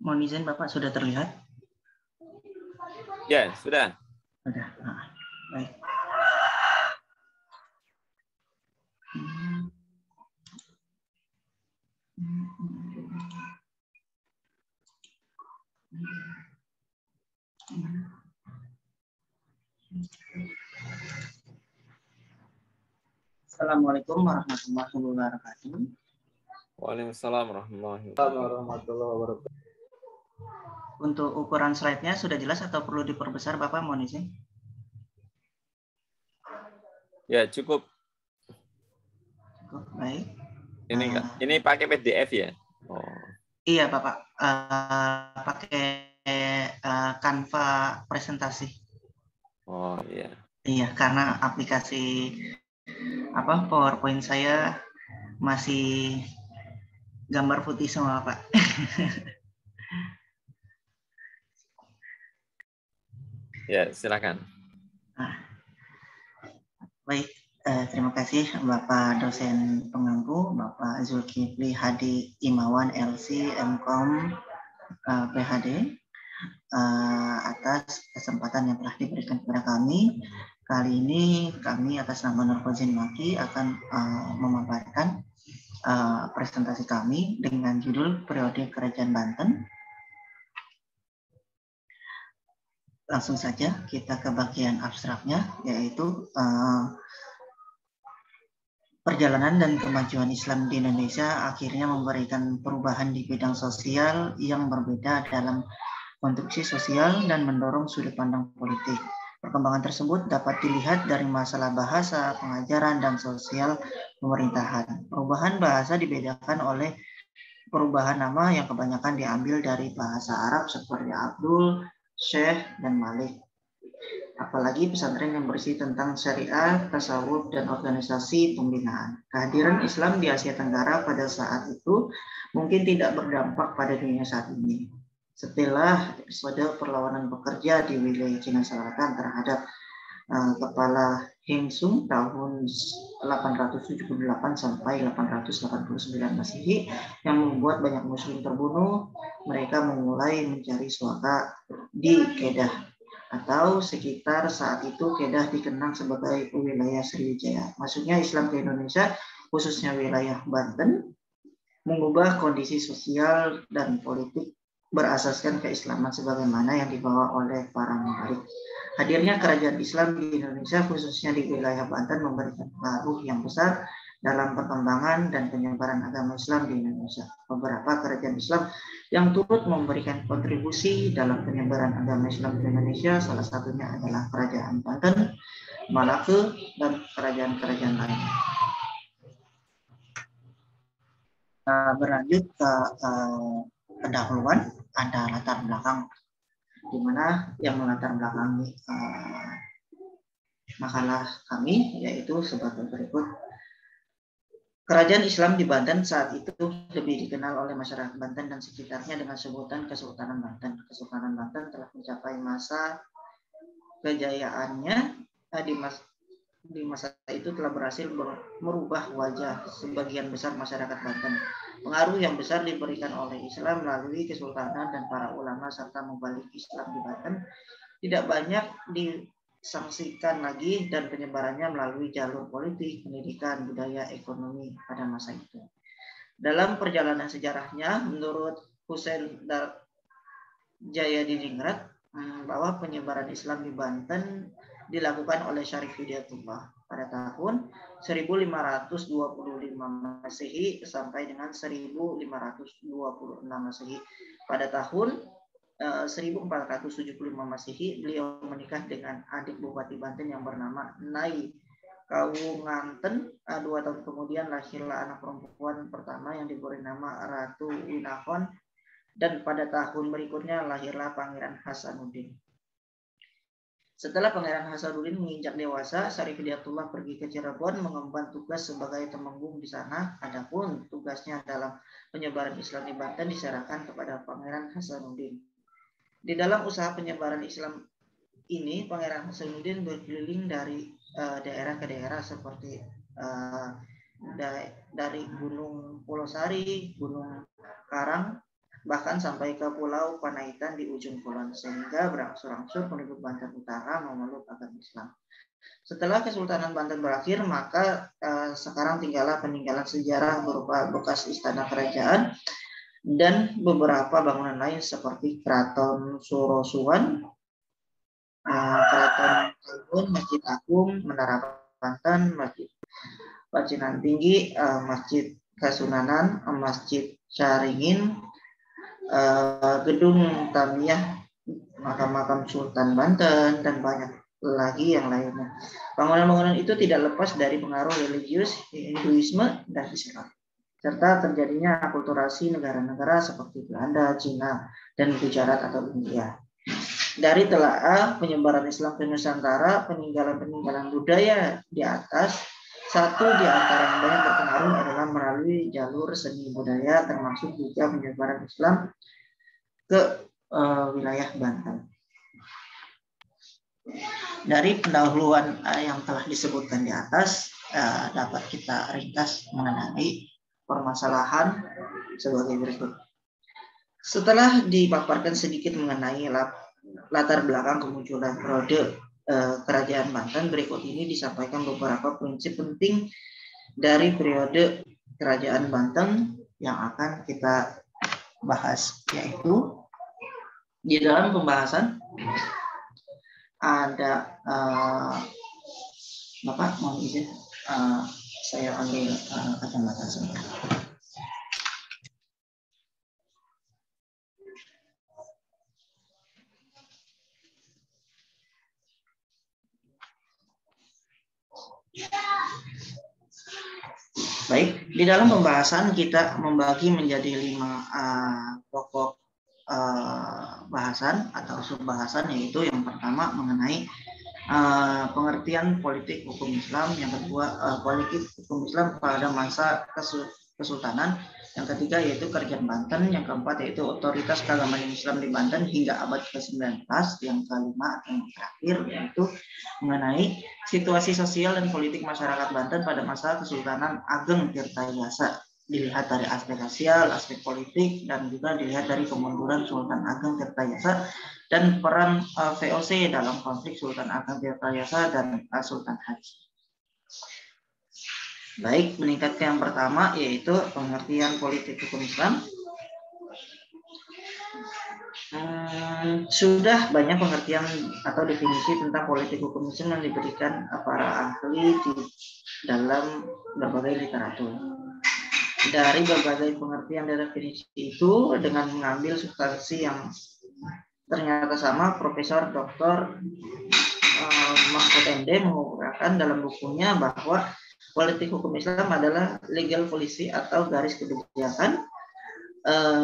Mohon izin Bapak, sudah terlihat? Ya, sudah. Sudah. Baik. Assalamualaikum warahmatullahi wabarakatuh. Waalaikumsalam warahmatullahi wabarakatuh. Untuk ukuran slide-nya sudah jelas atau perlu diperbesar Bapak, mohon izin? Ya, cukup. Cukup, baik. Ini pakai PDF ya? Oh. Iya Bapak, pakai Canva presentasi. Oh iya. Iya, karena aplikasi PowerPoint saya masih gambar putih semua Pak. Ya, silakan. Baik, terima kasih Bapak dosen pengampu, Bapak Zulkifli Hadi Imawan LC MKOM PhD atas kesempatan yang telah diberikan kepada kami. Kali ini kami atas nama Nurfozin Maki akan memaparkan presentasi kami dengan judul Periode Kerajaan Banten. Langsung saja kita ke bagian abstraknya, yaitu perjalanan dan kemajuan Islam di Indonesia akhirnya memberikan perubahan di bidang sosial yang berbeda dalam konstruksi sosial dan mendorong sudut pandang politik. Perkembangan tersebut dapat dilihat dari masalah bahasa, pengajaran, dan sosial pemerintahan. Perubahan bahasa dibedakan oleh perubahan nama yang kebanyakan diambil dari bahasa Arab seperti Abdul, Syekh, dan Malik. Apalagi pesantren yang bersih tentang syariah, tasawuf, dan organisasi pembinaan. Kehadiran Islam di Asia Tenggara pada saat itu mungkin tidak berdampak pada dunia saat ini. Setelah episode perlawanan pekerja di wilayah Cina Selatan terhadap kepala Heng Sung tahun 878 sampai 889 Masehi yang membuat banyak muslim terbunuh, mereka memulai mencari suaka di Kedah atau sekitar saat itu Kedah dikenal sebagai wilayah Sriwijaya. Masuknya Islam ke Indonesia, khususnya wilayah Banten, mengubah kondisi sosial dan politik berasaskan keislaman sebagaimana yang dibawa oleh para mubarik. Hadirnya kerajaan Islam di Indonesia, khususnya di wilayah Banten, memberikan pengaruh yang besar dalam perkembangan dan penyebaran agama Islam di Indonesia. Beberapa kerajaan Islam yang turut memberikan kontribusi dalam penyebaran agama Islam di Indonesia, salah satunya adalah Kerajaan Banten, Malaka, dan kerajaan-kerajaan lain. Berlanjut ke pendahuluan, ada latar belakang, di mana yang melatar belakangi makalah kami yaitu sebagai berikut. Kerajaan Islam di Banten saat itu lebih dikenal oleh masyarakat Banten dan sekitarnya dengan sebutan Kesultanan Banten. Kesultanan Banten telah mencapai masa kejayaannya di masa itu telah berhasil merubah wajah sebagian besar masyarakat Banten. Pengaruh yang besar diberikan oleh Islam melalui kesultanan dan para ulama serta mubalik Islam di Banten tidak banyak disangsikan lagi dan penyebarannya melalui jalur politik, pendidikan, budaya, ekonomi pada masa itu. Dalam perjalanan sejarahnya, menurut Husain Jayadiningrat, bahwa penyebaran Islam di Banten dilakukan oleh Syarif Hidayatullah pada tahun 1525 Masehi sampai dengan 1526 Masehi. Pada tahun 1475 Masehi beliau menikah dengan adik Bupati Banten yang bernama Nai Kawunganten. 2 tahun kemudian lahirlah anak perempuan pertama yang diberi nama Ratu Winahon, dan pada tahun berikutnya lahirlah Pangeran Hasanuddin. Setelah Pangeran Hasanuddin menginjak dewasa, Syarif Hidayatullah pergi ke Cirebon mengemban tugas sebagai temenggung di sana. Adapun tugasnya dalam penyebaran Islam di Banten diserahkan kepada Pangeran Hasanuddin. Di dalam usaha penyebaran Islam ini, Pangeran Hasanuddin berkeliling dari daerah ke daerah seperti dari Gunung Pulosari, Gunung Karang, bahkan sampai ke Pulau Panaitan di ujung kulon, sehingga berangsur-angsur penduduk Banten Utara memeluk agama Islam. Setelah Kesultanan Banten berakhir, maka sekarang tinggallah peninggalan sejarah berupa bekas istana kerajaan dan beberapa bangunan lain seperti Keraton Surosuwan, Keraton Kalbun, Masjid Agung, Menara Banten, Masjid Pacinan Tinggi, Masjid Kasunanan, Masjid Caringin, Gedung Tamiyah, makam-makam Sultan Banten, dan banyak lagi yang lainnya. Bangunan-bangunan itu tidak lepas dari pengaruh religius, Hinduisme, dan Islam, serta terjadinya akulturasi negara-negara seperti Belanda, Cina, dan Gujarat atau India. Dari telaah penyebaran Islam ke Nusantara, peninggalan-peninggalan budaya di atas, satu di antara yang banyak berpengaruh adalah melalui jalur seni budaya, termasuk juga penyebaran Islam ke wilayah Banten. Dari pendahuluan yang telah disebutkan di atas, dapat kita ringkas mengenai permasalahan sebagai berikut. Setelah dipaparkan sedikit mengenai latar belakang kemunculan periode kerajaan Banten, berikut ini disampaikan beberapa prinsip penting dari periode kerajaan Banten yang akan kita bahas, yaitu di dalam pembahasan ada Bapak mohon izin saya ambil kacamata sebentar. Baik, di dalam pembahasan kita membagi menjadi 5 pokok bahasan atau subbahasan, yaitu yang pertama mengenai pengertian politik hukum Islam, yang kedua politik hukum Islam pada masa kesultanan, yang ketiga yaitu kerajaan Banten, yang keempat yaitu otoritas keagamaan Islam di Banten hingga abad ke-19, yang kelima atau yang terakhir yaitu mengenai situasi sosial dan politik masyarakat Banten pada masa Kesultanan Ageng Tirtayasa, dilihat dari aspek sosial, aspek politik, dan juga dilihat dari kemunduran Sultan Ageng Tirtayasa dan peran VOC dalam konflik Sultan Ageng Tirtayasa dan Sultan Haji. Baik, meningkat ke yang pertama yaitu pengertian politik hukum Islam. Sudah banyak pengertian atau definisi tentang politik hukum Islam yang diberikan para ahli di dalam berbagai literatur. Dari berbagai pengertian dan definisi itu, dengan mengambil substansi yang ternyata sama, Profesor Dr. Mahfud MD mengungkapkan dalam bukunya bahwa politik hukum Islam adalah legal policy atau garis kebijakan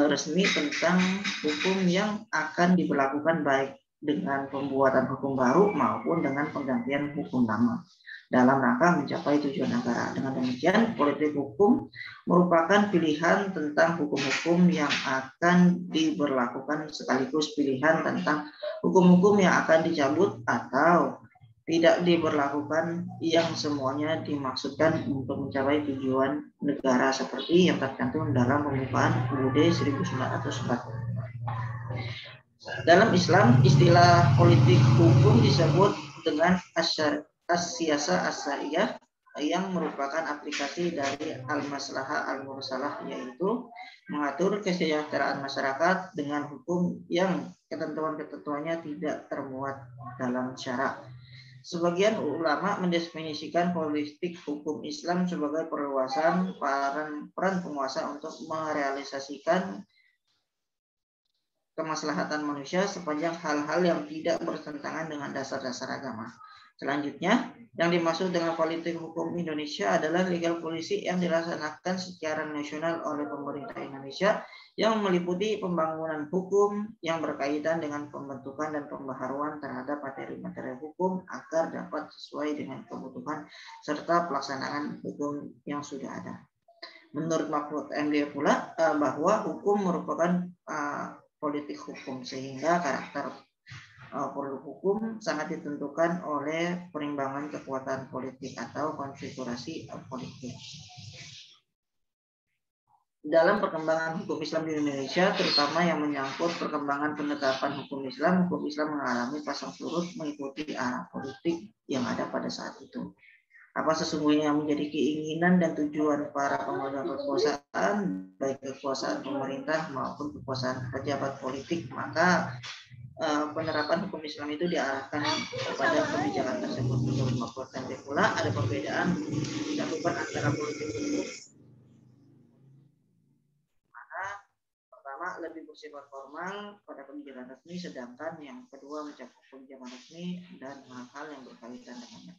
resmi tentang hukum yang akan diberlakukan baik dengan pembuatan hukum baru maupun dengan penggantian hukum lama dalam rangka mencapai tujuan negara. Dengan demikian, politik hukum merupakan pilihan tentang hukum-hukum yang akan diberlakukan sekaligus pilihan tentang hukum-hukum yang akan dicabut atau tidak diberlakukan, yang semuanya dimaksudkan untuk mencapai tujuan negara seperti yang tercantum dalam pembukaan UUD 1945. Dalam Islam, istilah politik hukum disebut dengan as-siyasah as-syariah, yang merupakan aplikasi dari al-maslahah al-mursalah, yaitu mengatur kesejahteraan masyarakat dengan hukum yang ketentuan-ketentuannya tidak termuat dalam syara. Sebagian ulama mendefinisikan politik hukum Islam sebagai perluasan peran penguasa untuk merealisasikan kemaslahatan manusia sepanjang hal-hal yang tidak bertentangan dengan dasar-dasar agama. Selanjutnya, yang dimaksud dengan politik hukum Indonesia adalah legal policy yang dilaksanakan secara nasional oleh pemerintah Indonesia yang meliputi pembangunan hukum yang berkaitan dengan pembentukan dan pembaharuan terhadap materi-materi hukum agar dapat sesuai dengan kebutuhan serta pelaksanaan hukum yang sudah ada. Menurut Mahfud MD pula bahwa hukum merupakan politik hukum, sehingga karakter produk hukum sangat ditentukan oleh perimbangan kekuatan politik atau konfigurasi politik. Dalam perkembangan hukum Islam di Indonesia, terutama yang menyangkut perkembangan penetapan hukum Islam mengalami pasang surut mengikuti arah politik yang ada pada saat itu. Apa sesungguhnya yang menjadi keinginan dan tujuan para pemegang kekuasaan, baik kekuasaan pemerintah maupun kekuasaan pejabat politik, maka penerapan hukum Islam itu diarahkan kepada kebijakan tersebut. Menurut Mahfud MD pula ada perbedaan dilakukan antara politik hukum, mana pertama lebih bersifat formal pada kebijakan resmi, sedangkan yang kedua mencakup kebijakan resmi dan hal-hal yang berkaitan dengannya.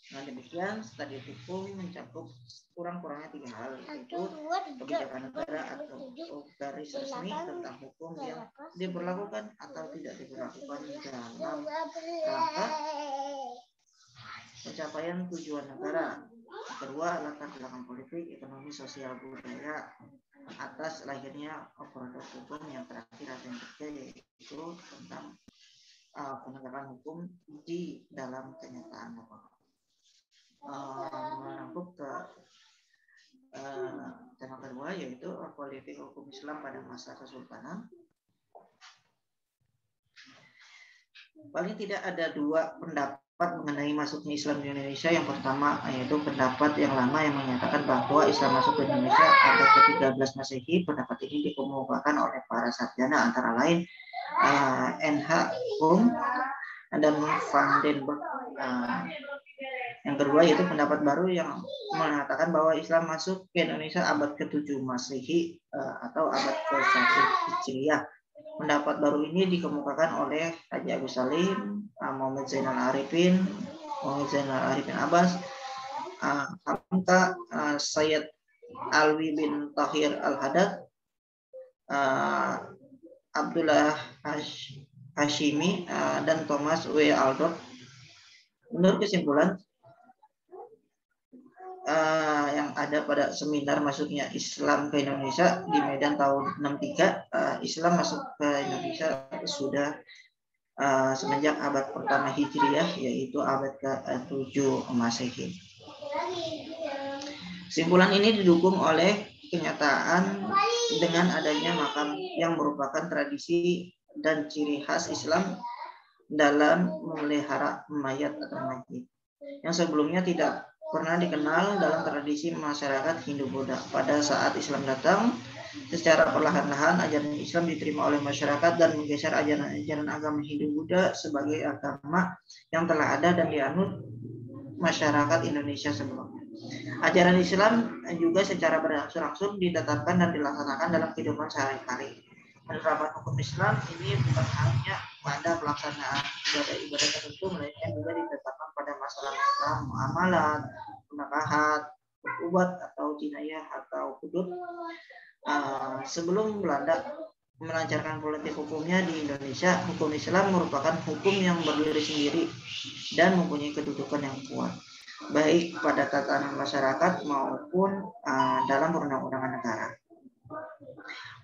Dengan demikian, studi hukum mencakup kurang-kurangnya 3 hal, yaitu kebijakan negara atau garis resmi tentang hukum yang diberlakukan atau tidak diberlakukan dalam rangka pencapaian tujuan negara. Kedua, latar belakang politik, ekonomi, sosial, budaya atas lahirnya produk hukum. Yang terakhir atau yang ketiga yaitu tentang penegakan hukum di dalam kenyataan. Merangkup ke tema kedua, yaitu politik hukum Islam pada masa Kesultanan. Paling tidak ada 2 pendapat mengenai masuknya Islam di Indonesia. Yang pertama yaitu pendapat yang lama yang menyatakan bahwa Islam masuk ke Indonesia abad ke-13 Masehi. Pendapat ini dikemukakan oleh para sarjana antara lain N.H. Hum dan Van den Berg. Yang kedua yaitu pendapat baru yang mengatakan bahwa Islam masuk ke Indonesia abad ke-7 Masehi atau abad ke-1 Hijriah. Pendapat baru ini dikemukakan oleh Haji Agus Salim, Muhammad Zainal Arifin Abbas, Hamka, Sayyid Alwi bin Tahir Al-Haddad, Abdullah Hashimi, dan Thomas W. Aldott. Menurut kesimpulan yang ada pada seminar masuknya Islam ke Indonesia di Medan tahun 63, Islam masuk ke Indonesia sudah semenjak abad pertama Hijriah, yaitu abad ke-7 Masehi. Kesimpulan ini didukung oleh kenyataan dengan adanya makam yang merupakan tradisi dan ciri khas Islam dalam memelihara mayat atau mayit yang sebelumnya tidak pernah dikenal dalam tradisi masyarakat Hindu-Buddha. Pada saat Islam datang, secara perlahan-lahan ajaran Islam diterima oleh masyarakat dan menggeser ajaran-ajaran agama Hindu-Buddha sebagai agama yang telah ada dan dianut masyarakat Indonesia sebelumnya. Ajaran Islam juga secara berangsur-angsur ditetapkan dan dilaksanakan dalam kehidupan sehari-hari. Penerapan hukum Islam ini bukan hanya pada pelaksanaan ibadah-ibadah tertentu, melainkan juga ditetapkan pada masalah Islam, muamalat, penakahat, ubat atau jinayah atau hudud. Sebelum Belanda melancarkan politik hukumnya di Indonesia, hukum Islam merupakan hukum yang berdiri sendiri dan mempunyai kedudukan yang kuat, baik pada tatanan masyarakat maupun dalam perundang-undangan negara.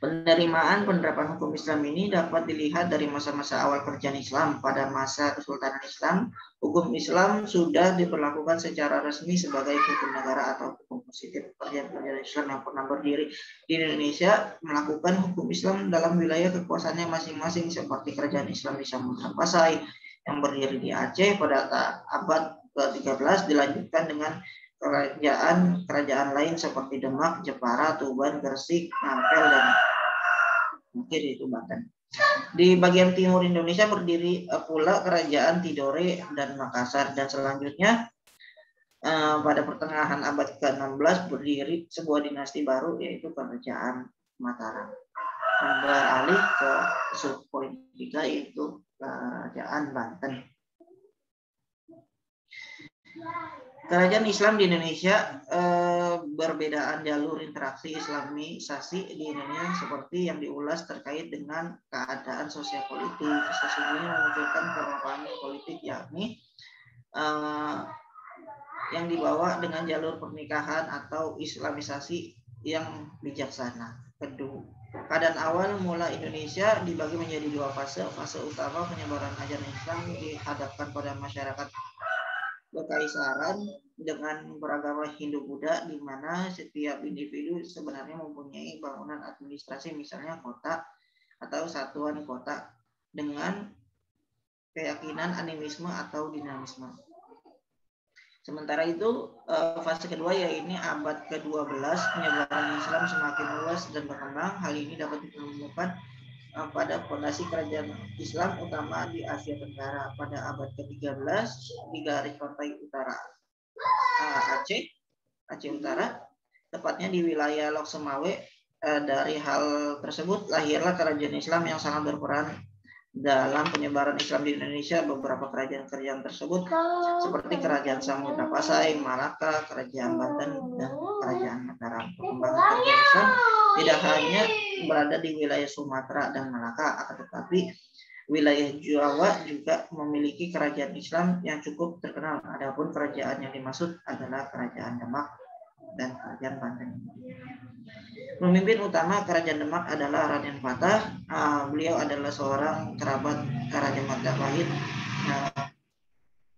Penerimaan penerapan hukum Islam ini dapat dilihat dari masa-masa awal kerajaan Islam. Pada masa Kesultanan Islam, hukum Islam sudah diperlakukan secara resmi sebagai hukum negara atau hukum positif. Kerajaan Islam yang pernah berdiri di Indonesia melakukan hukum Islam dalam wilayah kekuasaannya masing-masing, seperti Kerajaan Islam di Samudra Pasai yang berdiri di Aceh pada abad ke-13, dilanjutkan dengan kerajaan lain seperti Demak, Jepara, Tuban, Gresik, Ngapel, dan mungkin itu Banten. Di bagian timur Indonesia berdiri pula kerajaan Tidore dan Makassar, dan selanjutnya pada pertengahan abad ke-16 berdiri sebuah dinasti baru, yaitu kerajaan Mataram, dan beralih ke subpoin 3 yaitu kerajaan Banten. Kerajaan Islam di Indonesia perbedaan jalur interaksi Islamisasi di Indonesia seperti yang diulas terkait dengan keadaan sosial politik sesungguhnya memunculkan pemahaman politik yakni yang dibawa dengan jalur pernikahan atau Islamisasi yang bijaksana. Kedua, keadaan awal mula Indonesia dibagi menjadi dua fase. Fase utama penyebaran ajaran Islam dihadapkan pada masyarakat berkaisaran dengan beragama Hindu-Buddha, di mana setiap individu sebenarnya mempunyai bangunan administrasi, misalnya kota atau satuan kota, dengan keyakinan animisme atau dinamisme. Sementara itu, fase kedua yaitu abad ke-12, penyebaran Islam semakin luas dan berkembang. Hal ini dapat ditemukan pada fondasi kerajaan Islam utama di Asia Tenggara pada abad ke-13 di garis pantai utara Aceh Utara, tepatnya di wilayah Lok Semawe. Dari hal tersebut lahirlah kerajaan Islam yang sangat berperan dalam penyebaran Islam di Indonesia. Beberapa kerajaan-kerajaan tersebut seperti Kerajaan Samudra Pasai, Malaka, Kerajaan Banten, dan Kerajaan Mataram. Perkembangan kerajaan Islam tidak hanya berada di wilayah Sumatera dan Malaka, akan tetapi wilayah Jawa juga memiliki kerajaan Islam yang cukup terkenal. Adapun kerajaan yang dimaksud adalah Kerajaan Demak dan Kerajaan Banten. Pemimpin utama Kerajaan Demak adalah Raden Patah. Beliau adalah seorang kerabat Raja Majapahit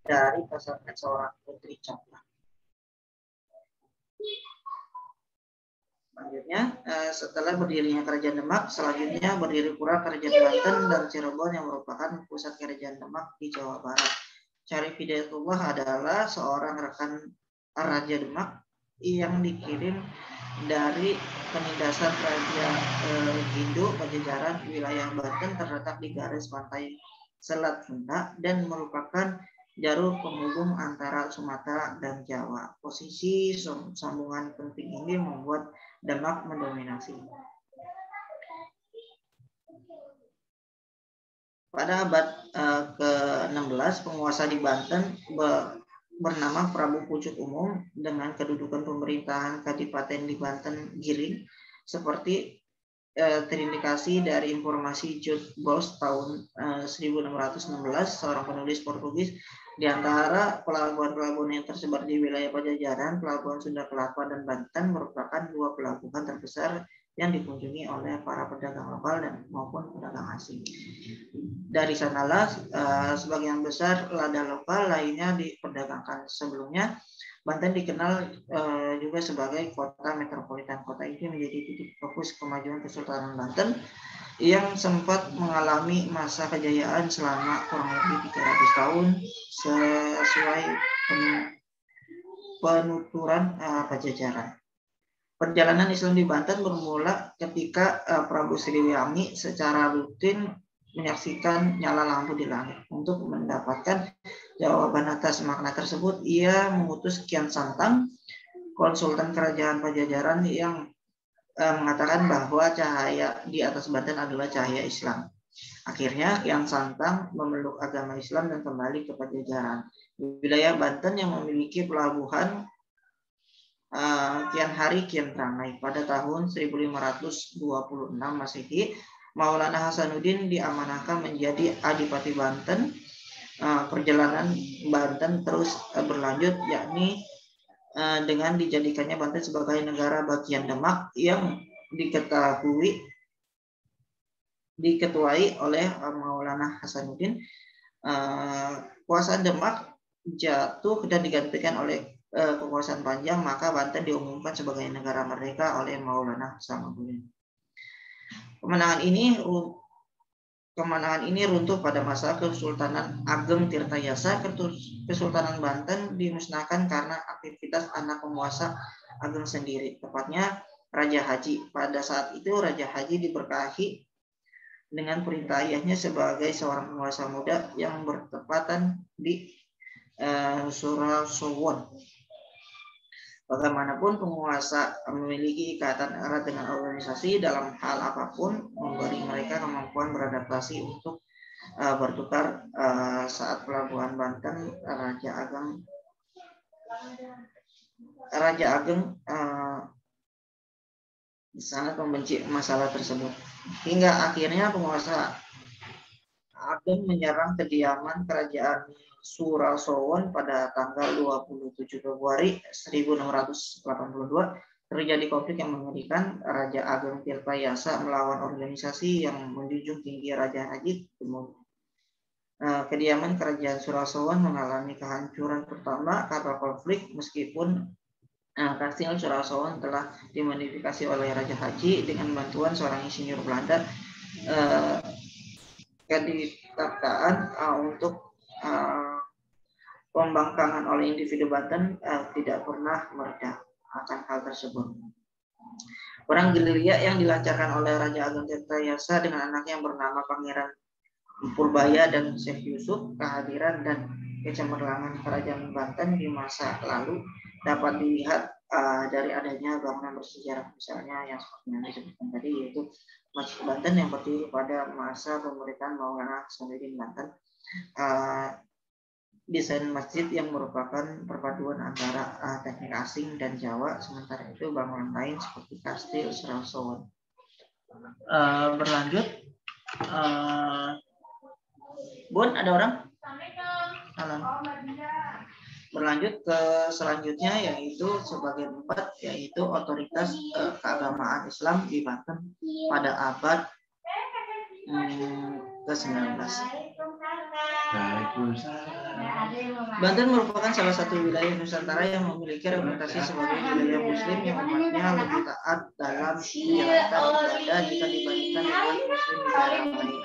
dari pasangan seorang putri Caplah. Selanjutnya, setelah berdirinya Kerajaan Demak, selanjutnya berdiri pula Kerajaan Banten dan Cirebon yang merupakan pusat Kerajaan Demak di Jawa Barat. Syarif Hidayatullah adalah seorang rekan Raja Demak yang dikirim dari penindasan Raja Hindu Pajajaran. Wilayah Banten terletak di garis pantai Selat Sunda dan merupakan jalur penghubung antara Sumatera dan Jawa. Posisi sambungan penting ini membuat Demak mendominasi. Pada abad ke-16, penguasa di Banten bernama Prabu Pucuk Umum dengan kedudukan pemerintahan Kadipaten di Banten Giring, seperti terindikasi dari informasi Jude Boss tahun 1616, seorang penulis Portugis. Di antara pelabuhan-pelabuhan yang tersebar di wilayah Pajajaran, pelabuhan Sunda Kelapa dan Banten merupakan dua pelabuhan terbesar yang dikunjungi oleh para pedagang lokal dan maupun pedagang asing. Dari sanalah sebagian besar lada lokal lainnya diperdagangkan. Sebelumnya Banten dikenal juga sebagai kota metropolitan. Kota ini menjadi titik fokus kemajuan Kesultanan Banten yang sempat mengalami masa kejayaan selama kurang lebih 300 tahun sesuai penuturan Pajajaran. Perjalanan Islam di Banten bermula ketika Prabu Siliwangi secara rutin menyaksikan nyala lampu di langit. Untuk mendapatkan jawaban atas makna tersebut, ia mengutus Kian Santang, konsultan kerajaan Pajajaran, yang mengatakan bahwa cahaya di atas Banten adalah cahaya Islam. Akhirnya Kian Santang memeluk agama Islam dan kembali ke Pajajaran. Wilayah Banten yang memiliki pelabuhan Kian Hari Kian Tranai. Pada tahun 1526 Masehi, Maulana Hasanuddin diamanahkan menjadi Adipati Banten. Perjalanan Banten terus berlanjut, yakni dengan dijadikannya Banten sebagai negara bagian Demak yang diketuai oleh Maulana Hasanuddin. Kuasa Demak jatuh dan digantikan oleh kekuasaan panjang, maka Banten diumumkan sebagai negara merdeka oleh Maulana Hasanuddin. Kemenangan ini runtuh pada masa Kesultanan Ageng Tirtayasa. Kesultanan Banten dimusnahkan karena aktivitas anak penguasa Ageng sendiri, tepatnya Raja Haji. Pada saat itu Raja Haji diberkahi dengan perintah ayahnya sebagai seorang penguasa muda yang bertepatan di Surasowon. Bagaimanapun, penguasa memiliki ikatan erat dengan organisasi dalam hal apapun, memberi mereka kemampuan beradaptasi untuk bertukar. Saat pelabuhan Banten, Raja Ageng Raja Ageng sangat membenci masalah tersebut. Hingga akhirnya penguasa Ageng menyerang kediaman kerajaan Surasowon pada tanggal 27 Februari 1682. Terjadi konflik yang mengerikan. Raja Ageng Tirtayasa melawan organisasi yang menjunjung tinggi Raja Ajit. Kediaman kerajaan Surasowon mengalami kehancuran pertama karena konflik, meskipun kastil Surasowon telah dimodifikasi oleh Raja Haji dengan bantuan seorang insinyur Belanda. Kediktataan untuk pembangkangan oleh individu Banten tidak pernah mereda akan hal tersebut. Perang gerilya yang dilancarkan oleh Raja Ageng Tirtayasa dengan anaknya yang bernama Pangeran Purbaya dan Syekh Yusuf, kehadiran dan kecemerlangan kerajaan Banten di masa lalu dapat dilihat dari adanya bangunan bersejarah, misalnya yang seperti yang disebutkan tadi, yaitu Masjid Banten yang berdiri pada masa pemerintahan Maulana Hasanuddin Banten. Desain masjid yang merupakan perpaduan antara teknik asing dan Jawa, sementara itu bangunan lain seperti kastil Surasowon. Berlanjut, Bun, ada orang? Halo. Berlanjut ke selanjutnya, yaitu sebagai 4, yaitu otoritas keagamaan Islam di Banten pada abad ke-19. Banten merupakan salah satu wilayah Nusantara yang memiliki reputasi sebagai wilayah Muslim yang umatnya lebih taat dalam menjalankan ibadah jika dibandingkan dengan Muslim di daerah lain.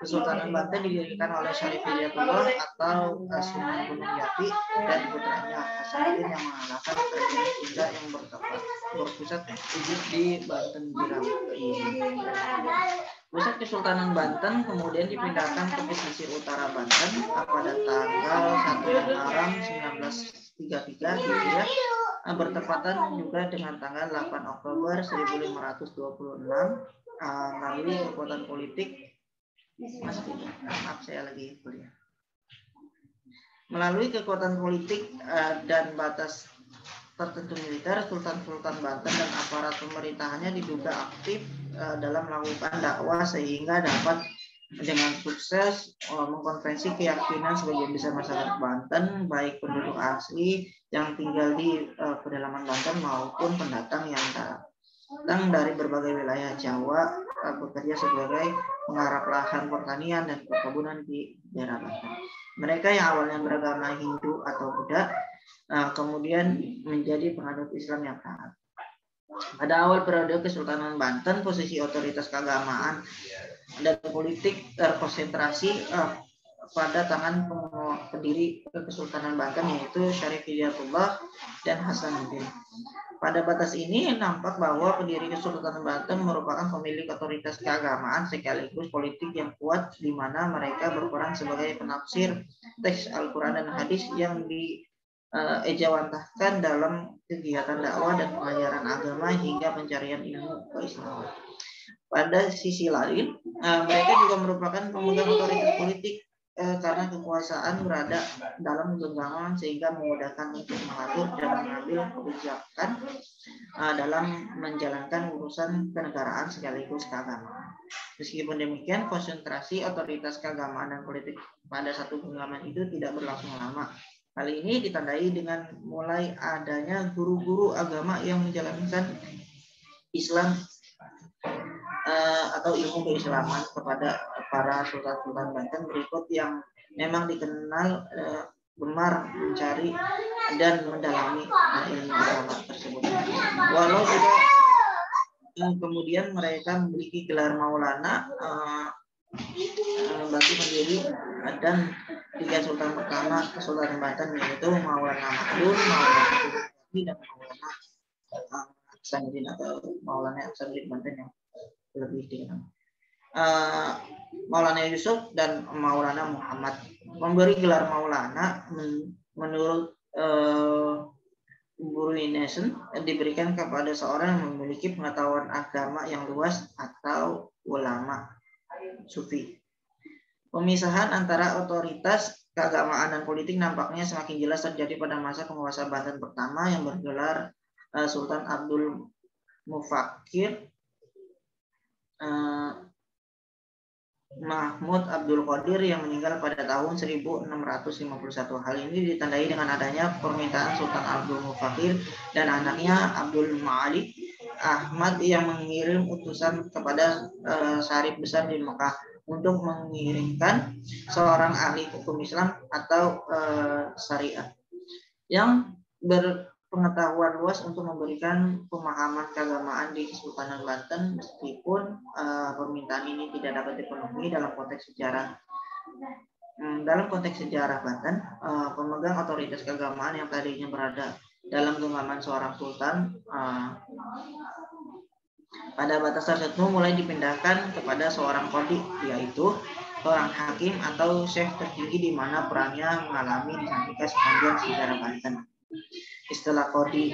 Kesultanan Banten didirikan oleh Syarif Hidayatullah atau Sunan Gunung Jati dan putranya Hasanuddin yang mengalahkan kerajaan Sunda yang berpusat di Banten Jirang. Pusat Kesultanan Banten kemudian dipindahkan ke pesisir utara Banten pada tanggal 1 Muharram 1933 Hijriah, bertepatan juga dengan tanggal 8 Oktober 1526, melalui kekuatan politik. Maaf, saya lagi kuliah. Melalui kekuatan politik dan batas tertentu militer, Sultan-Sultan Banten dan aparat pemerintahannya diduga aktif dalam melakukan dakwah sehingga dapat dengan sukses mengkonferensi keyakinan sebagian besar masyarakat Banten, baik penduduk asli yang tinggal di pedalaman Banten maupun pendatang yang datang dari berbagai wilayah Jawa bekerja sebagai penggarap lahan pertanian dan perkebunan di daerah Banten. Mereka yang awalnya beragama Hindu atau Buddha kemudian menjadi penganut Islam yang taat. Pada awal periode Kesultanan Banten, posisi otoritas keagamaan dan politik terkonsentrasi pada tangan pendiri Kesultanan Banten, yaitu Syarif Hidayatullah dan Hasanuddin. Pada batas ini nampak bahwa pendiri Kesultanan Banten merupakan pemilik otoritas keagamaan sekaligus politik yang kuat, di mana mereka berperan sebagai penafsir teks Al-Quran dan hadis yang ejawantahkan dalam kegiatan dakwah dan pengajaran agama hingga pencarian ilmu keislaman. Pada sisi lain, mereka juga merupakan pemegang otoritas politik karena kekuasaan berada dalam genggaman sehingga memudahkan untuk mengatur dan mengambil kebijakan dalam menjalankan urusan kenegaraan sekaligus keagamaan. Meskipun demikian, konsentrasi otoritas keagamaan dan politik pada satu genggaman itu tidak berlangsung lama. Hal ini ditandai dengan mulai adanya guru-guru agama yang menjalankan Islam atau ilmu keislaman kepada para sultan-sultan Banten berikut yang memang dikenal gemar mencari dan mendalami ilmu agama tersebut. Walau juga kemudian mereka memiliki gelar Maulana, bagi pendiri dan 3 sultan pertama Kesultanan Banten, yaitu Maulana Ma'mun, Maulana Abdul dan Maulana Hasanuddin atau Maulana Hasanuddin Banten yang lebih dikenal. Maulana Yusuf dan Maulana Muhammad. Memberi gelar Maulana menurut Burunesen diberikan kepada seorang yang memiliki pengetahuan agama yang luas atau ulama sufi. Pemisahan antara otoritas keagamaan dan politik nampaknya semakin jelas terjadi pada masa penguasa Banten pertama yang bergelar Sultan Abdul Mufakir Mahmud Abdul Qadir yang meninggal pada tahun 1651. Hal ini ditandai dengan adanya permintaan Sultan Abdul Mufakir dan anaknya Abdul Malik Ahmad yang mengirim utusan kepada Syarif besar di Mekah untuk mengirimkan seorang ahli hukum Islam atau syariah yang berpengetahuan luas untuk memberikan pemahaman keagamaan di Kesultanan Banten, meskipun permintaan ini tidak dapat dipenuhi dalam konteks sejarah. Dalam konteks sejarah Banten, pemegang otoritas keagamaan yang tadinya berada dalam genggaman seorang sultan pada batas tertentu mulai dipindahkan kepada seorang qadhi, yaitu seorang hakim atau syekh tertinggi di mana perannya mengalami dinamika sepanjang sejarah Banten. Istilah qadhi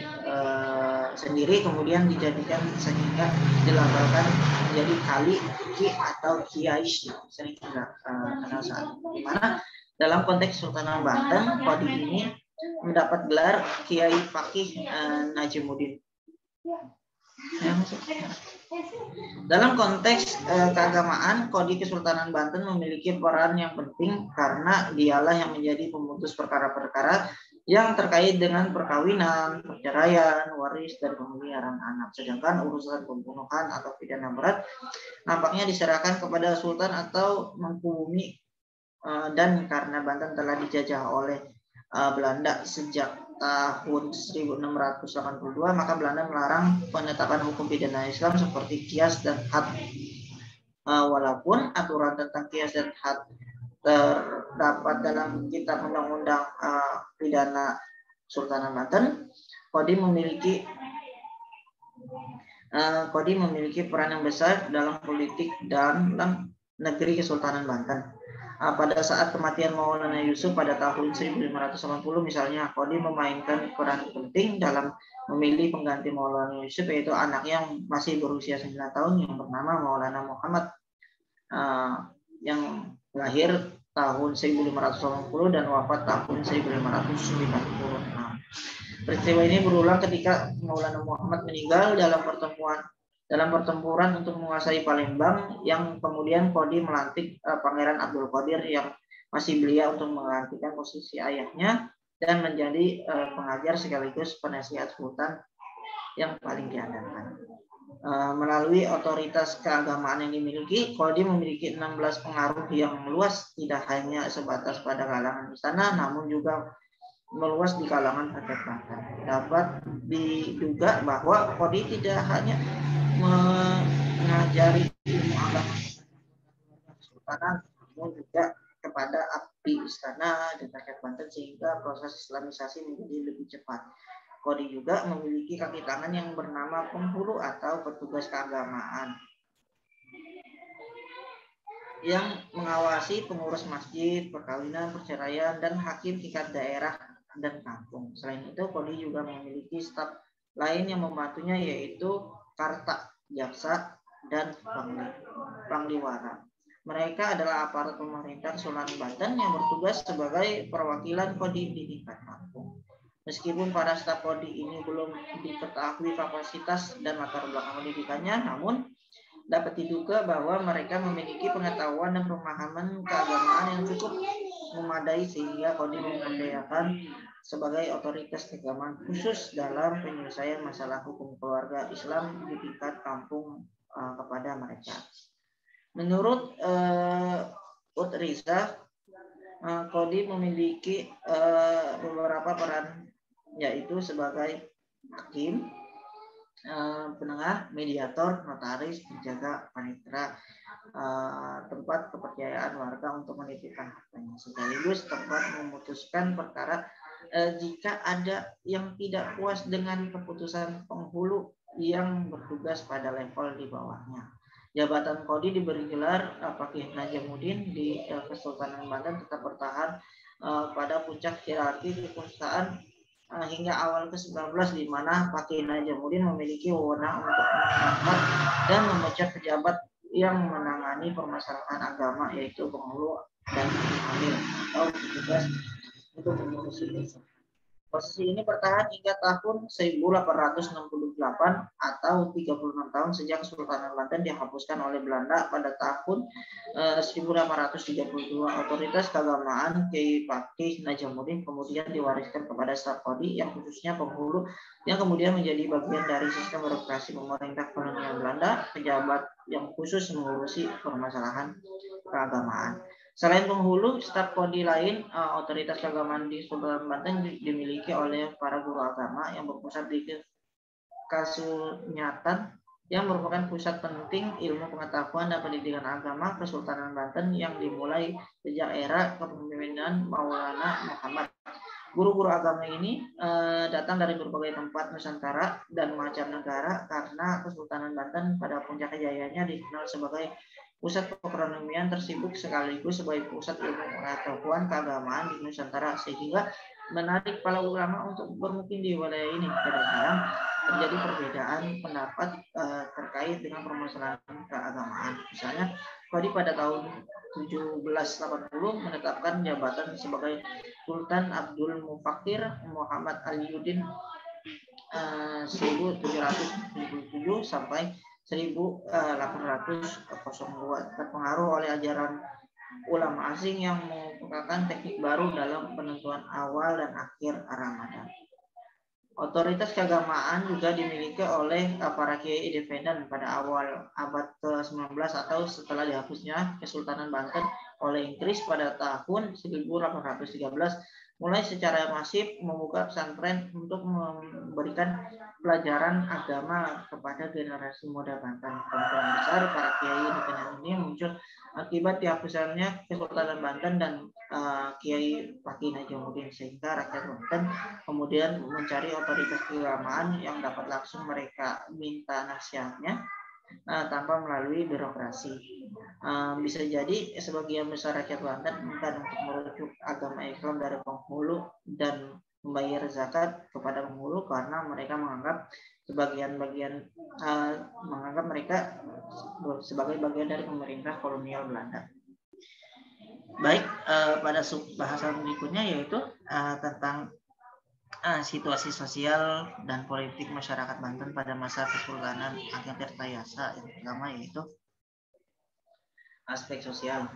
sendiri kemudian dijadikan sehingga dilabelkan menjadi kali, ki atau kiai, sering kita kenal saat ini. Di mana dalam konteks Sultanan Banten, qadhi ini mendapat gelar Kiai Fakih Najimuddin. Dalam konteks keagamaan, Qadhi Kesultanan Banten memiliki peran yang penting karena dialah yang menjadi pemutus perkara-perkara yang terkait dengan perkawinan, perceraian, waris, dan pemeliharaan anak. Sedangkan urusan pembunuhan atau pidana berat nampaknya diserahkan kepada sultan atau mengkumi, dan karena Banten telah dijajah oleh Belanda sejak tahun 1682, maka Belanda melarang penetapan hukum pidana Islam seperti qiyas dan had. Walaupun aturan tentang qiyas dan had terdapat dalam kitab undang-undang pidana Sultanan Banten, Qadhi memiliki peran yang besar dalam politik dalam negeri Kesultanan Banten. Pada saat kematian Maulana Yusuf pada tahun 1580 misalnya, Qadhi memainkan peran penting dalam memilih pengganti Maulana Yusuf, yaitu anaknya yang masih berusia 9 tahun yang bernama Maulana Muhammad, yang lahir tahun 1580 dan wafat tahun 1596. Peristiwa ini berulang ketika Maulana Muhammad meninggal dalam pertempuran untuk menguasai Palembang, yang kemudian Qadhi melantik Pangeran Abdul Qadir yang masih belia untuk menggantikan posisi ayahnya dan menjadi pengajar sekaligus penasihat sultan yang paling diandalkan. Melalui otoritas keagamaan yang dimiliki, Qadhi memiliki 16 pengaruh yang luas, tidak hanya sebatas pada kalangan istana, namun juga meluas di kalangan rakyat Banten. Dapat diduga bahwa Qadhi tidak hanya mengajari ilmu agama kesultanan, namun juga kepada abdi istana dan rakyat Banten, sehingga proses Islamisasi menjadi lebih cepat. Qadhi juga memiliki kaki tangan yang bernama penghulu atau petugas keagamaan yang mengawasi pengurus masjid, perkawinan, perceraian, dan hakim tingkat daerah dan kampung. Selain itu, Qadhi juga memiliki staf lain yang membantunya, yaitu Karta, Jaksa, dan Pangliwara. Mereka adalah aparat pemerintah Kesultanan Banten yang bertugas sebagai perwakilan Qadhi di tingkat kampung. Meskipun para staf Qadhi ini belum diketahui kapasitas dan latar belakang pendidikannya, namun dapat diduga bahwa mereka memiliki pengetahuan dan pemahaman keagamaan yang cukup memadai sehingga Qadhi mengandayakan sebagai otoritas keagamaan khusus dalam penyelesaian masalah hukum keluarga Islam di tingkat kampung kepada mereka. Menurut Utriza, Qadhi memiliki beberapa peran, yaitu sebagai hakim, penengah, mediator, notaris, penjaga, panitera, tempat kepercayaan warga untuk menitipkan hartanya, sekaligus tempat memutuskan perkara jika ada yang tidak puas dengan keputusan penghulu yang bertugas pada level di bawahnya. Jabatan Qadhi diberi gelar Fakih Najimuddin di Kesultanan Banten tetap bertahan pada puncak hierarki kekuasaan hingga awal ke-19, di mana Fakih Najimuddin memiliki wewenang untuk mengangkat dan memecat pejabat yang menangani permasalahan agama, yaitu penghulu dan hamil atau bertugas untuk mengurusi desa. Posisi ini bertahan hingga tahun 1868 atau 36 tahun sejak Kesultanan Banten dihapuskan oleh Belanda pada tahun 1832. Otoritas keagamaan Kiai Fakih Najamuddin kemudian diwariskan kepada Sarkodie yang khususnya penghulu yang kemudian menjadi bagian dari sistem birokrasi pemerintah kolonial Belanda, pejabat yang khusus mengurusi permasalahan keagamaan. Selain penghulu, staf kodi lain, otoritas keagamaan di Sultan Banten dimiliki oleh para guru agama yang berpusat di Kasunyatan yang merupakan pusat penting ilmu pengetahuan dan pendidikan agama Kesultanan Banten yang dimulai sejak era kepemimpinan Maulana Muhammad. Guru-guru agama ini datang dari berbagai tempat Nusantara dan mancanegara karena Kesultanan Banten pada puncak kejayaannya dikenal sebagai pusat perekonomian tersibuk sekaligus sebagai pusat ilmu pengetahuan keagamaan di Nusantara sehingga menarik para ulama untuk bermukim di wilayah ini. Kadang-kadang terjadi perbedaan pendapat terkait dengan permasalahan keagamaan. Misalnya, Qadi pada tahun 1780 menetapkan jabatan sebagai Sultan Abdul Mufakir Muhammad Aliuddin 1777 sampai 1802 terpengaruh oleh ajaran ulama asing yang merupakan teknik baru dalam penentuan awal dan akhir Ramadan. Otoritas keagamaan juga dimiliki oleh para kiai independen pada awal abad ke-19 atau setelah dihapusnya Kesultanan Banten oleh Inggris pada tahun 1813. Mulai secara masif membuka pesantren untuk memberikan pelajaran agama kepada generasi muda Banten. Kemungkinan besar para kiai independen ini muncul akibat dihapuskannya Kesultanan Banten dan Kiai Fakih Najamuddin sehingga rakyat Banten kemudian mencari otoritas keagamaan yang dapat langsung mereka minta nasihatnya tanpa melalui birokrasi. Bisa jadi sebagian besar rakyat Banten enggan untuk merujuk agama Islam dari penghulu dan membayar zakat kepada penghulu karena mereka menganggap menganggap mereka sebagai bagian dari pemerintah kolonial Belanda. Baik, pada bahasan berikutnya yaitu tentang situasi sosial dan politik masyarakat Banten pada masa Kesultanan Ageng Tirtayasa. Yang pertama yaitu aspek sosial.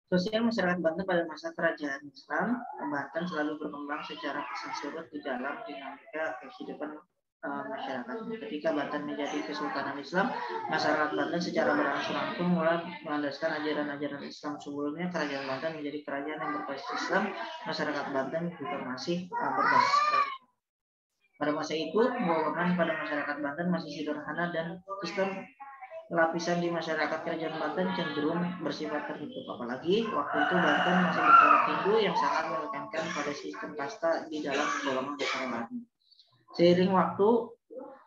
Sosial masyarakat Banten pada masa kerajaan Islam, Banten selalu berkembang secara pesat surut di dalam dinamika kehidupan masyarakat. Ketika Banten menjadi Kesultanan Islam, masyarakat Banten secara berangsur-angsur mulai melandaskan ajaran-ajaran Islam. Sebelumnya kerajaan Banten menjadi kerajaan yang berbasis Islam, masyarakat Banten juga masih berbasis Islam. Pada masa itu, golongan pada masyarakat Banten masih sederhana dan sistem lapisan di masyarakat kerajaan Banten cenderung bersifat tertutup. Apalagi waktu itu Banten masih bercorak Hindu yang sangat menekankan pada sistem kasta di dalam golongan masyarakat. Seiring waktu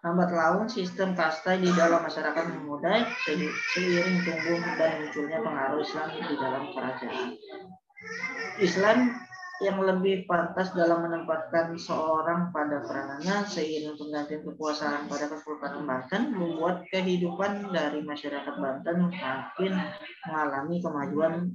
lambat laun sistem kasta di dalam masyarakat memudar seiring tumbuh dan munculnya pengaruh Islam di dalam kerajaan. Islam yang lebih pantas dalam menempatkan seorang pada peranannya seiring penggantian kekuasaan pada Kesultanan Banten membuat kehidupan dari masyarakat Banten makin mengalami kemajuan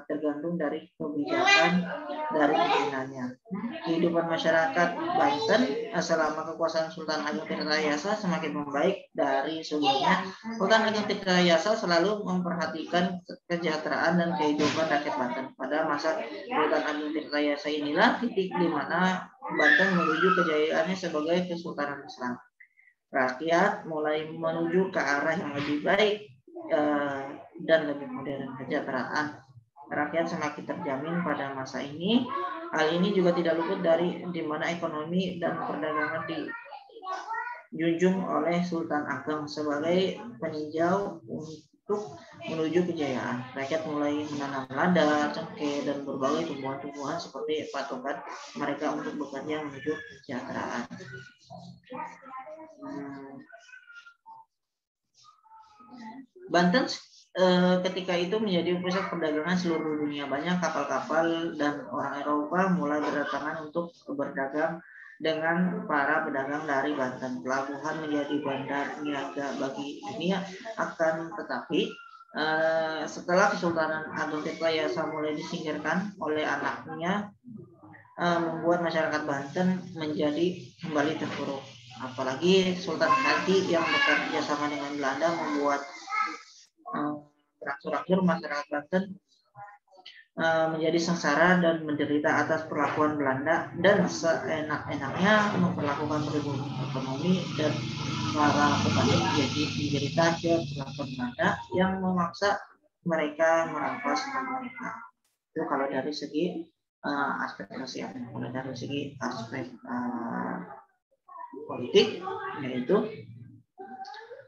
tergantung dari kebijakan dari pimpinannya. Kehidupan masyarakat Banten selama kekuasaan Sultan Ageng Tirtayasa semakin membaik dari sebelumnya. Sultan Ageng Tirtayasa selalu memperhatikan kesejahteraan dan kehidupan rakyat Banten. Pada masa Sultan Ageng Tirtayasa inilah titik di mana Banten menuju kejayaannya sebagai Kesultanan Islam. Rakyat mulai menuju ke arah yang lebih baik dan lebih modern. Kesejahteraan rakyat semakin terjamin pada masa ini. Hal ini juga tidak luput dari di mana ekonomi dan perdagangan dijunjung oleh Sultan Ageng sebagai peninjau untuk menuju kejayaan. Rakyat mulai menanam lada, cengkeh, dan berbagai tumbuhan-tumbuhan seperti patokan mereka untuk bekerja menuju kesejahteraan. Banten ketika itu menjadi pusat perdagangan seluruh dunia. Banyak kapal-kapal dan orang Eropa mulai berdatangan untuk berdagang dengan para pedagang dari Banten. Pelabuhan menjadi bandar niaga bagi dunia. Akan tetapi setelah Kesultanan Agung Tirtayasa mulai disingkirkan oleh anaknya, membuat masyarakat Banten menjadi kembali terpuruk. Apalagi Sultan Haji yang bekerja sama dengan Belanda membuat berangsur-angsur masyarakat Banten menjadi sengsara dan menderita atas perlakuan Belanda dan seenak-enaknya memperlakukan perlindungan ekonomi, dan para petani menjadi target perlakuan Belanda yang memaksa mereka merampas mereka. Itu kalau dari segi aspek sosial. Kalau dari segi aspek politik, yaitu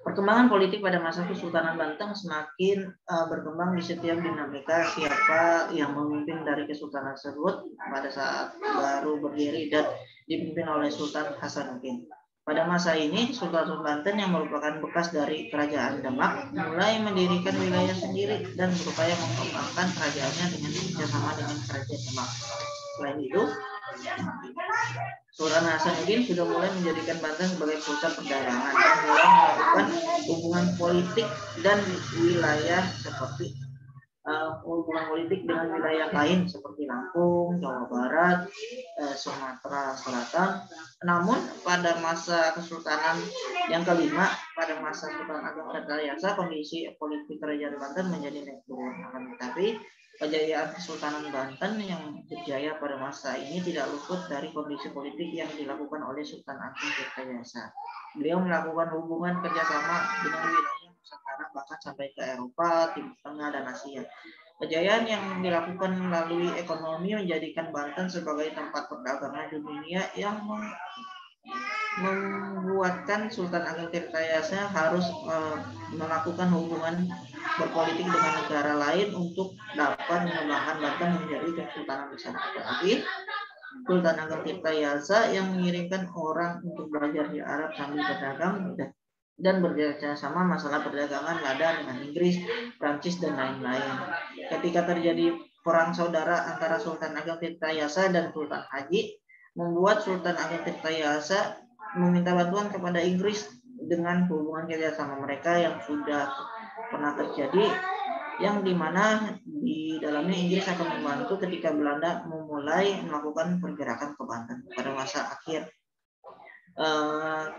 perkembangan politik pada masa Kesultanan Banten semakin berkembang di setiap dinamika siapa yang memimpin dari kesultanan tersebut pada saat baru berdiri dan dipimpin oleh Sultan Hasanuddin. Pada masa ini, Sultan Banten yang merupakan bekas dari Kerajaan Demak mulai mendirikan wilayah sendiri dan berupaya mengembangkan kerajaannya dengan kerjasama dengan Kerajaan Demak. Selain itu, Sultan Hasanuddin sudah mulai menjadikan Banten sebagai pusat perdagangan dan mulai melakukan hubungan politik dan wilayah seperti hubungan politik dengan wilayah lain seperti Lampung, Jawa Barat, Sumatera Selatan. Namun pada masa Kesultanan yang kelima, pada masa Sultan Agung Tirtayasa, kondisi politik Kerajaan Banten menjadi naik turun. Akan tetapi kejayaan Kesultanan Banten yang berjaya pada masa ini tidak luput dari kondisi politik yang dilakukan oleh Sultan Agung Tirtayasa. Beliau melakukan hubungan kerjasama dengan wilayah Nusantara bahkan sampai ke Eropa, Timur Tengah, dan Asia. Kejayaan yang dilakukan melalui ekonomi menjadikan Banten sebagai tempat perdagangan dunia yang membuatkan Sultan Agung Tirtayasa harus melakukan hubungan berpolitik dengan negara lain untuk dapat mengembangkan Banten menjadi kesultanan besar. Tetapi Sultan Agung Tirtayasa yang mengirimkan orang untuk belajar di Arab sambil berdagang dan bekerja sama masalah perdagangan Lada dengan Inggris, Prancis, dan lain-lain. Ketika terjadi perang saudara antara Sultan Agung Tirtayasa dan Sultan Haji, membuat Sultan Agung Tirtayasa meminta bantuan kepada Inggris dengan hubungan kerjasama mereka yang sudah pernah terjadi, yang dimana di dalamnya Inggris akan membantu ketika Belanda memulai melakukan pergerakan ke Banten. Pada masa akhir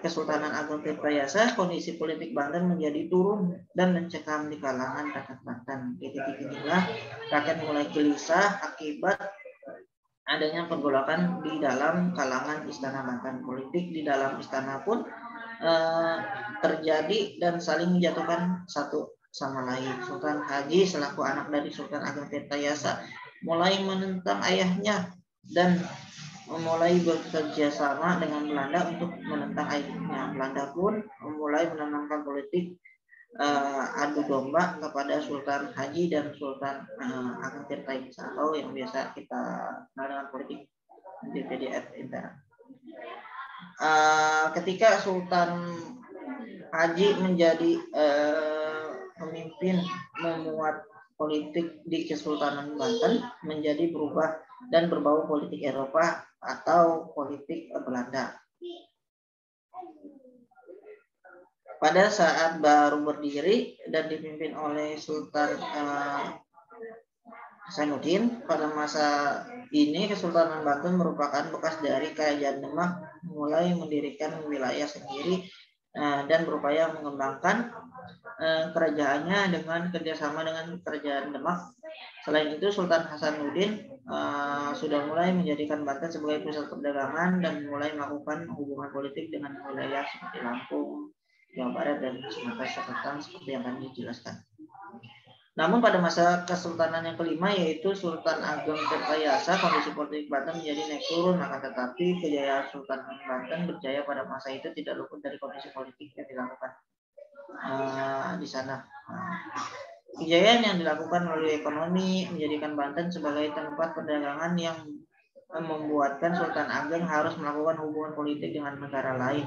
Kesultanan Agung Tirtayasa, kondisi politik Banten menjadi turun dan mencekam di kalangan rakyat Banten. Di titik inilah rakyat mulai gelisah akibat adanya pergolakan di dalam kalangan istana Banten. Politik di dalam istana pun terjadi dan saling menjatuhkan satu sama lain. Sultan Haji selaku anak dari Sultan Agung Tirtayasa mulai menentang ayahnya dan memulai bekerja sama dengan Belanda untuk menentang ayahnya. Belanda pun mulai menanamkan politik adu domba kepada Sultan Haji dan Sultan Agung Tirtayasa, atau yang biasa kita kenal dengan politik DPDF intern. Ketika Sultan Haji menjadi pemimpin memuat politik di Kesultanan Banten menjadi berubah dan berbau politik Eropa atau politik Belanda. Pada saat baru berdiri dan dipimpin oleh Sultan Hasanuddin, pada masa ini Kesultanan Banten merupakan bekas dari Kerajaan Demak mulai mendirikan wilayah sendiri dan berupaya mengembangkan kerajaannya dengan kerjasama dengan Kerajaan Demak. Selain itu, Sultan Hasanuddin sudah mulai menjadikan Banten sebagai pusat perdagangan dan mulai melakukan hubungan politik dengan wilayah seperti Lampung, Jawa Barat, dan Sumatera Selatan seperti yang tadi dijelaskan. Namun pada masa Kesultanan yang kelima, yaitu Sultan Agung Tirtayasa, kondisi politik Banten menjadi naik turun. Akan tetapi kejayaan Sultan Banten berjaya pada masa itu tidak luput dari kondisi politik yang dilakukan di sana. Kejayaan yang dilakukan melalui ekonomi menjadikan Banten sebagai tempat perdagangan yang membuatkan Sultan Agung harus melakukan hubungan politik dengan negara lain.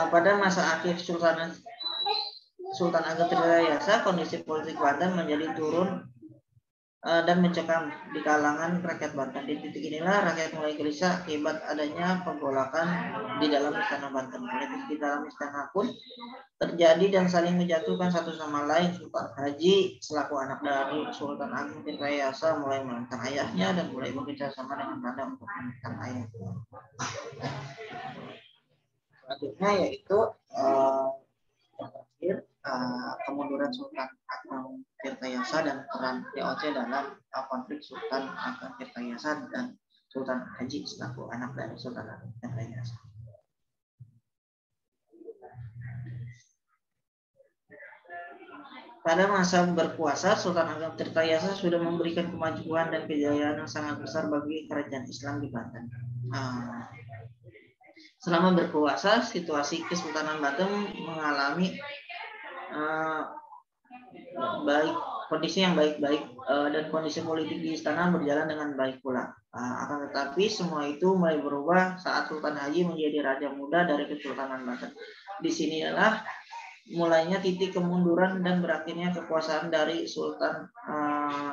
Pada masa akhir Sultan Agung Tirtayasa, kondisi politik Banten menjadi turun dan mencekam di kalangan rakyat Banten. Di titik inilah rakyat mulai gelisah akibat adanya penggolakan di dalam istana Banten. Politik di dalam istana pun terjadi dan saling menjatuhkan satu sama lain. Sultan Haji selaku anak dari Sultan Agung Tirtayasa mulai menentang ayahnya dan mulai bekerja sama dengan Belanda untuk menentang ayahnya. Selanjutnya yaitu kemunduran Sultan Agung Tirtayasa dan peran VOC dalam konflik Sultan Agung Tirtayasa dan Sultan Haji selaku anak dari Sultan Agung Tirtayasa. Pada masa berkuasa, Sultan Agung Tirtayasa sudah memberikan kemajuan dan kejayaan yang sangat besar bagi kerajaan Islam di Banten. Selama berkuasa, situasi Kesultanan Banten mengalami kondisi yang baik-baik dan kondisi politik di istana berjalan dengan baik pula. Akan tetapi semua itu mulai berubah saat Sultan Haji menjadi raja muda dari Kesultanan Banten. Disinilah mulainya titik kemunduran dan berakhirnya kekuasaan dari Sultan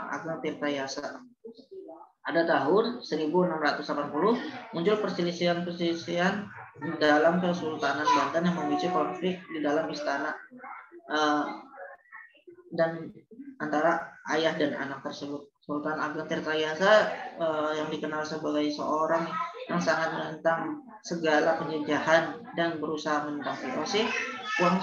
Agung Tirtayasa. Ada tahun 1680 muncul perselisihan dalam Kesultanan Banten yang memicu konflik di dalam istana dan antara ayah dan anak tersebut. Sultan Agung Tirtayasa yang dikenal sebagai seorang yang sangat menentang segala penjajahan dan berusaha menentang VOC, kurang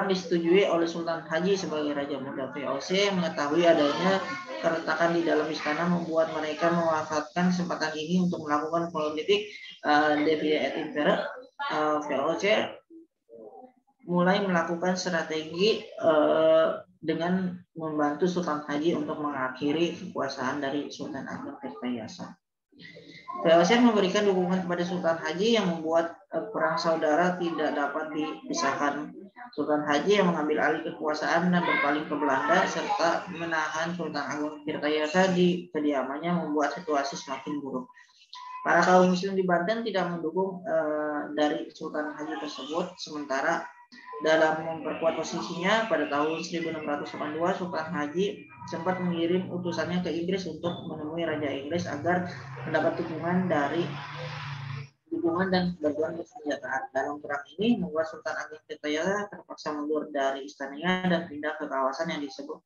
disetujui oleh Sultan Haji sebagai raja muda. VOC mengetahui adanya keretakan di dalam istana membuat mereka memanfaatkan kesempatan ini untuk melakukan politik Divide et Impera. VOC mulai melakukan strategi dengan membantu Sultan Haji untuk mengakhiri kekuasaan dari Sultan Agung Tirtayasa. VOC memberikan dukungan kepada Sultan Haji yang membuat perang saudara tidak dapat dipisahkan. Sultan Haji yang mengambil alih kekuasaan dan berpaling ke Belanda serta menahan Sultan Agung Tirtayasa di kediamannya membuat situasi semakin buruk. Para kaum muslim di Banten tidak mendukung dari Sultan Haji tersebut. Sementara dalam memperkuat posisinya pada tahun 1682 Sultan Haji sempat mengirim utusannya ke Inggris untuk menemui Raja Inggris agar mendapat dukungan dan bantuan persenjataan. Dalam perang ini membuat Sultan Agung Tirtayasa terpaksa mundur dari istananya dan pindah ke kawasan yang disebut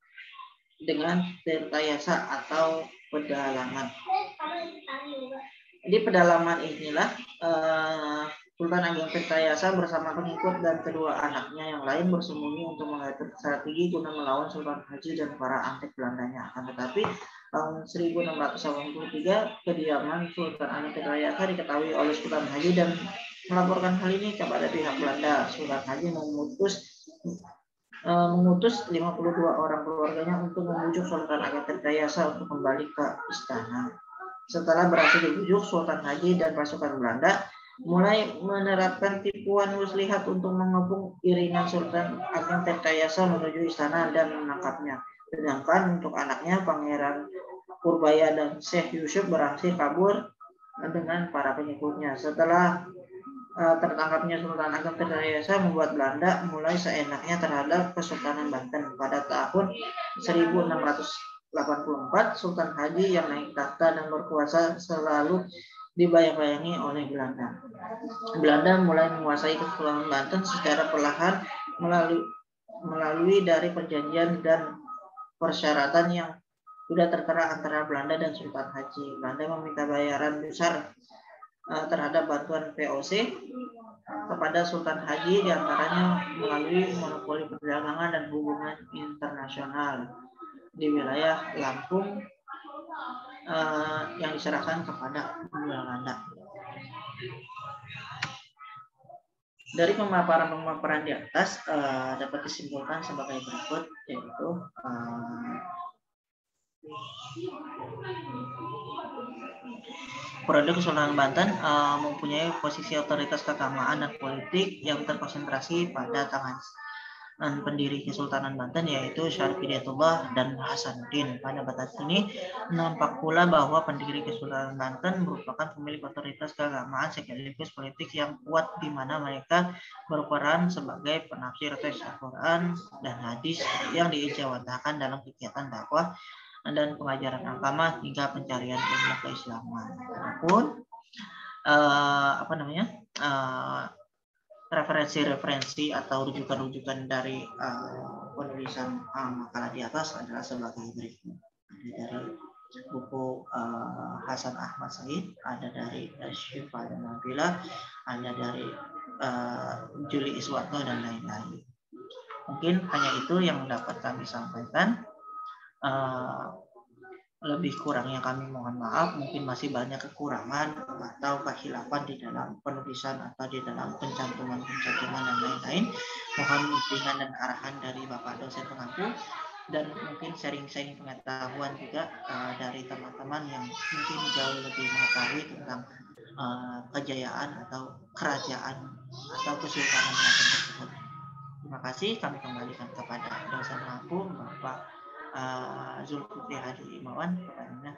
dengan Tirtayasa atau pedalaman. Di pedalaman inilah Sultan Agung Tirtayasa bersama pengikut dan kedua anaknya yang lain bersembunyi untuk mengatur strategi guna melawan Sultan Haji dan para antek Belandanya. Akan tetapi tahun 1683 kediaman Sultan Agung Tirtayasa diketahui oleh Sultan Haji dan melaporkan hal ini kepada pihak Belanda. Sultan Haji mengutus 52 orang keluarganya untuk membujuk Sultan Agung Tirtayasa untuk kembali ke istana. Setelah berhasil dibujuk, Sultan Haji dan pasukan Belanda mulai menerapkan tipuan muslihat untuk mengepung iringan Sultan Agung Tirtayasa menuju istana dan menangkapnya. Sedangkan untuk anaknya Pangeran Purbaya dan Syekh Yusuf berhasil kabur dengan para pengikutnya. Setelah tertangkapnya Sultan Agung Tirtayasa membuat Belanda mulai seenaknya terhadap Kesultanan Banten. Pada tahun 1684 Sultan Haji yang naik takhta dan berkuasa selalu dibayang-bayangi oleh Belanda. Belanda mulai menguasai Kesultanan Banten secara perlahan melalui dari perjanjian dan persyaratan yang sudah tertera antara Belanda dan Sultan Haji. Belanda meminta bayaran besar terhadap bantuan VOC kepada Sultan Haji, diantaranya melalui monopoli perdagangan dan hubungan internasional di wilayah Lampung yang diserahkan kepada Belanda. Dari pemaparan di atas dapat disimpulkan sebagai berikut, yaitu periode Kesultanan Banten mempunyai posisi otoritas keagamaan dan politik yang terkonsentrasi pada tangan pendiri Kesultanan Banten yaitu Syarif Hidayatullah dan Hasanuddin. Pada batas ini nampak pula bahwa pendiri Kesultanan Banten merupakan pemilik otoritas keagamaan sekaligus politik yang kuat di mana mereka berperan sebagai penafsir teks Al-Quran dan hadis yang diijawantahkan dalam kegiatan dakwah dan pengajaran agama hingga pencarian ilmu keislaman. Adapun referensi-referensi atau rujukan-rujukan dari penulisan makalah di atas adalah sebagai berikut. Ada dari buku Hasan Ahmad Said, ada dari Syifa dan Nabila, ada dari Juli Iswanto dan lain-lain. Mungkin hanya itu yang dapat kami sampaikan. Lebih kurangnya kami mohon maaf, mungkin masih banyak kekurangan atau kehilafan di dalam penulisan atau di dalam pencantuman dan lain-lain. Mohon bimbingan dan arahan dari Bapak dosen pengampu dan mungkin sharing-sharing pengetahuan juga dari teman-teman yang mungkin jauh lebih mengetahui tentang kejayaan atau kerajaan atau kesultanan tersebut. Terima kasih, kami kembalikan kepada dosen pengampu Bapak Zulkifli Hadi Imawan. Pertanyaannya